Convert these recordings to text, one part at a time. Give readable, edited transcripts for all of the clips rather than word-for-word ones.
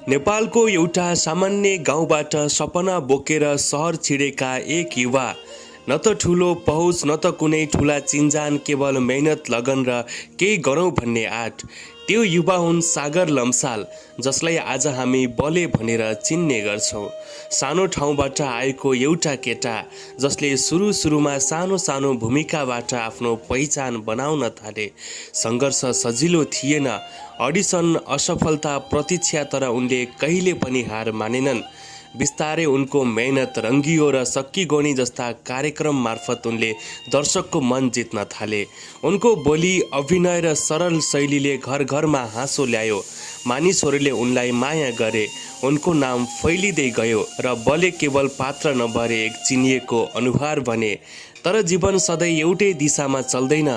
नेपालको एउटा सामान्य गाउँबाट सपना बोकेर सहर छिरेका एक युवा, न त ठुलो पहुँच न त कुनै ठुला चिन्जान, केवल मेहनत लगन र केही गरौँ भन्ने आँट। त्यो युवा हुन् सागर लम्साल, जसलाई आज हामी बले भनेर चिन्ने गर्छौँ। सानो ठाउँबाट आएको एउटा केटा, जसले सुरुमा सानो सानो भूमिकाबाट आफ्नो पहिचान बनाउन थाले। सङ्घर्ष सजिलो थिएन, अडिसन असफलता प्रतीक्षा, तर उनले कहिले पनि हार मानेनन्। बिस्तारै उनको मेहनत रङ्गियो र सक्की जस्ता कार्यक्रम मार्फत उनले दर्शकको मन जित्न थाले। उनको बोली, अभिनय र सरल शैलीले घर घरमा हाँसो ल्यायो। मानिसहरूले उनलाई माया गरे। उनको नाम फैलिँदै गयो र बले केवल पात्र नभए एक चिनिएको अनुहार बने। तर जीवन सधैँ एउटै दिशामा चल्दैन।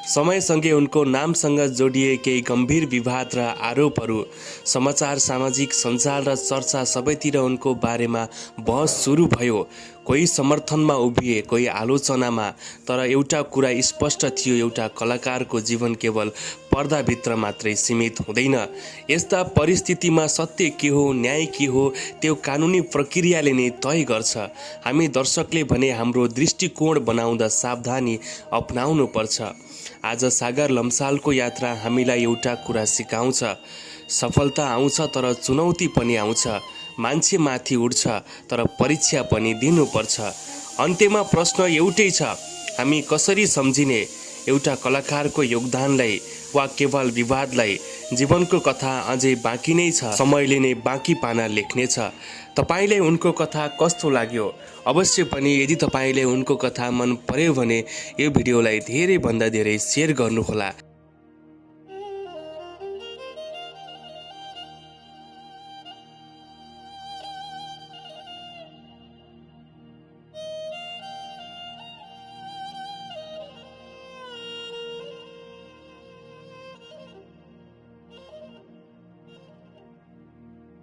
समयसँगै उनको नामसँग जोडिए केही गम्भीर विवाद र आरोपहरू। समाचार, सामाजिक सञ्जाल र चर्चा सबैतिर उनको बारेमा बहस सुरु भयो। कोही समर्थनमा उभिए, कोही आलोचनामा। तर एउटा कुरा स्पष्ट थियो, एउटा कलाकारको जीवन केवल पर्दाभित्र मात्रै सीमित हुँदैन। यस्ता परिस्थितिमा सत्य के हो, न्याय के हो, त्यो कानुनी प्रक्रियाले नै तय गर्छ। हामी दर्शकले भने हाम्रो दृष्टिकोण बनाउँदा सावधानी अपनाउनु पर्छ। आज सागर लम्सालको यात्रा हामीलाई एउटा कुरा सिकाउँछ, सफलता आउँछ तर चुनौती पनि आउँछ। मान्छे माथि उठ्छ तर परीक्षा पनि दिनुपर्छ। अन्त्यमा प्रश्न एउटै छ, हामी कसरी सम्झिने, एउटा कलाकारको योगदानलाई वा केवल विवादलाई? जीवनको कथा अझै बाँकी नै छ, समयले नै बाँकी पाना लेख्नेछ। तपाईलाई उनको कथा कस्तो लाग्यो? अवश्य पनि यदि तपाईले उनको कथा मन पर्यो भने यो भिडियोलाई धेरैभन्दा धेरै सेयर गर्नुहोला।